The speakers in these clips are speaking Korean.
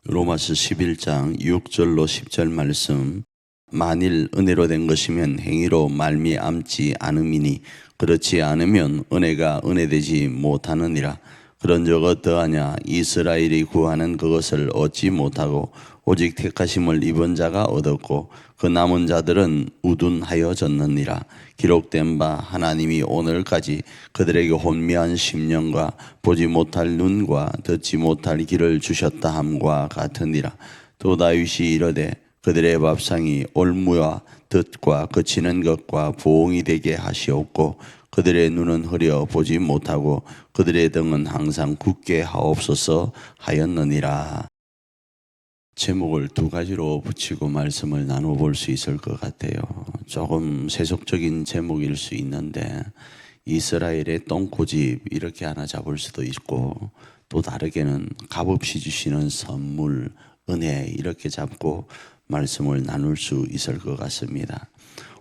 로마서 11장 6절로 10절 말씀. 만일 은혜로 된 것이면 행위로 말미암지 않음이니 그렇지 않으면 은혜가 은혜되지 못하느니라. 그런즉 어떠하냐? 이스라엘이 구하는 그것을 얻지 못하고 오직 택하심을 입은 자가 얻었고 그 남은 자들은 우둔하여졌느니라. 기록된 바 하나님이 오늘까지 그들에게 혼미한 심령과 보지 못할 눈과 듣지 못할 귀를 주셨다 함과 같으니라. 또 다윗이 이르되 그들의 밥상이 올무와 듣과 그치는 것과 보응이 되게 하시옵고 그들의 눈은 흐려 보지 못하고 그들의 등은 항상 굳게 하옵소서 하였느니라. 제목을 두 가지로 붙이고 말씀을 나눠볼 수 있을 것 같아요. 조금 세속적인 제목일 수 있는데 이스라엘의 똥고집 이렇게 하나 잡을 수도 있고 또 다르게는 값없이 주시는 선물, 은혜 이렇게 잡고 말씀을 나눌 수 있을 것 같습니다.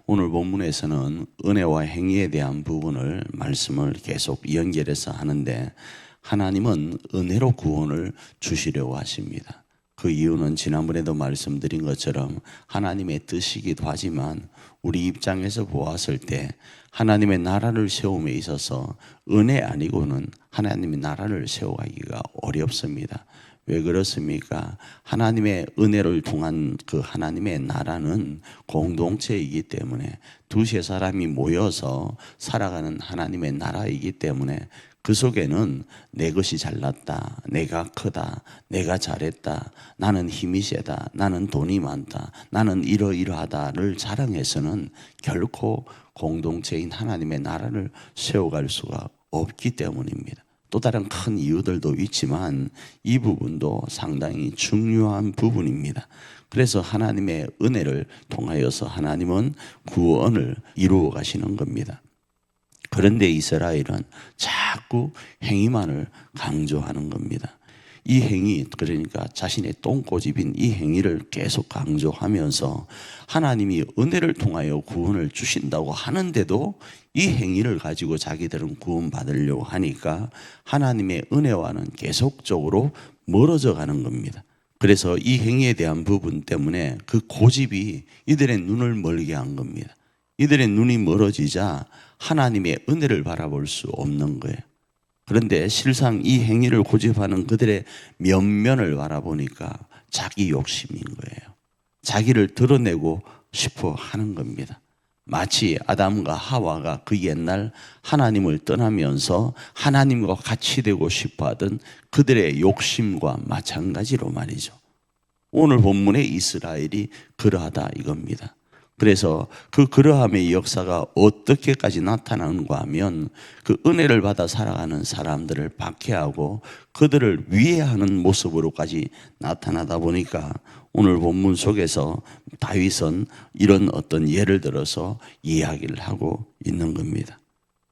오늘 본문에서는 은혜와 행위에 대한 부분을 말씀을 계속 연결해서 하는데 하나님은 은혜로 구원을 주시려고 하십니다. 그 이유는 지난번에도 말씀드린 것처럼 하나님의 뜻이기도 하지만 우리 입장에서 보았을 때 하나님의 나라를 세움에 있어서 은혜 아니고는 하나님의 나라를 세워가기가 어렵습니다. 왜 그렇습니까? 하나님의 은혜를 통한 그 하나님의 나라는 공동체이기 때문에 두세 사람이 모여서 살아가는 하나님의 나라이기 때문에 그 속에는 내 것이 잘났다, 내가 크다, 내가 잘했다, 나는 힘이 세다, 나는 돈이 많다, 나는 이러이러하다를 자랑해서는 결코 공동체인 하나님의 나라를 세워갈 수가 없기 때문입니다. 또 다른 큰 이유들도 있지만 이 부분도 상당히 중요한 부분입니다. 그래서 하나님의 은혜를 통하여서 하나님은 구원을 이루어 가시는 겁니다. 그런데 이스라엘은 자꾸 행위만을 강조하는 겁니다. 이 행위, 그러니까 자신의 똥고집인 이 행위를 계속 강조하면서 하나님이 은혜를 통하여 구원을 주신다고 하는데도 이 행위를 가지고 자기들은 구원받으려고 하니까 하나님의 은혜와는 계속적으로 멀어져 가는 겁니다. 그래서 이 행위에 대한 부분 때문에 그 고집이 이들의 눈을 멀게 한 겁니다. 이들의 눈이 멀어지자 하나님의 은혜를 바라볼 수 없는 거예요. 그런데 실상 이 행위를 고집하는 그들의 면면을 바라보니까 자기 욕심인 거예요. 자기를 드러내고 싶어 하는 겁니다. 마치 아담과 하와가 그 옛날 하나님을 떠나면서 하나님과 같이 되고 싶어 하던 그들의 욕심과 마찬가지로 말이죠. 오늘 본문의 이스라엘이 그러하다 이겁니다. 그래서 그 그러함의 역사가 어떻게까지 나타나는가 하면 그 은혜를 받아 살아가는 사람들을 박해하고 그들을 위해하는 모습으로까지 나타나다 보니까 오늘 본문 속에서 다윗은 이런 어떤 예를 들어서 이야기를 하고 있는 겁니다.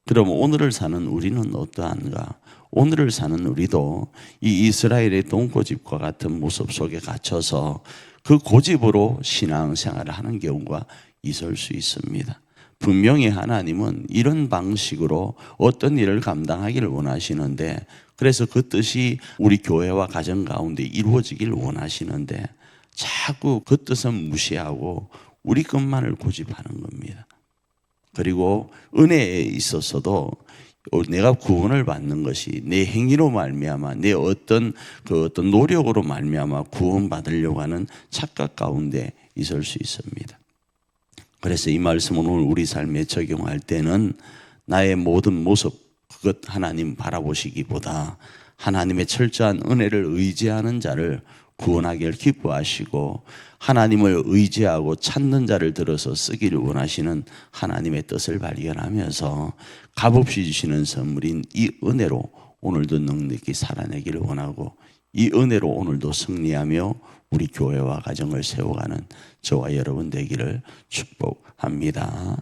그럼 오늘을 사는 우리는 어떠한가? 오늘을 사는 우리도 이 이스라엘의 똥고집과 같은 모습 속에 갇혀서 그 고집으로 신앙생활을 하는 경우가 있을 수 있습니다. 분명히 하나님은 이런 방식으로 어떤 일을 감당하기를 원하시는데 그래서 그 뜻이 우리 교회와 가정 가운데 이루어지기를 원하시는데 자꾸 그 뜻은 무시하고 우리 것만을 고집하는 겁니다. 그리고 은혜에 있어서도 내가 구원을 받는 것이 내 행위로 말미암아 내 어떤 노력으로 말미암아 구원받으려고 하는 착각 가운데 있을 수 있습니다. 그래서 이 말씀은 오늘 우리 삶에 적용할 때는 나의 모든 모습 그것 하나님 바라보시기보다 하나님의 철저한 은혜를 의지하는 자를 구원하기를 기뻐하시고 하나님을 의지하고 찾는 자를 들어서 쓰기를 원하시는 하나님의 뜻을 발견하면서 값없이 주시는 선물인 이 은혜로 오늘도 넉넉히 살아내기를 원하고 이 은혜로 오늘도 승리하며 우리 교회와 가정을 세워가는 저와 여러분 되기를 축복합니다.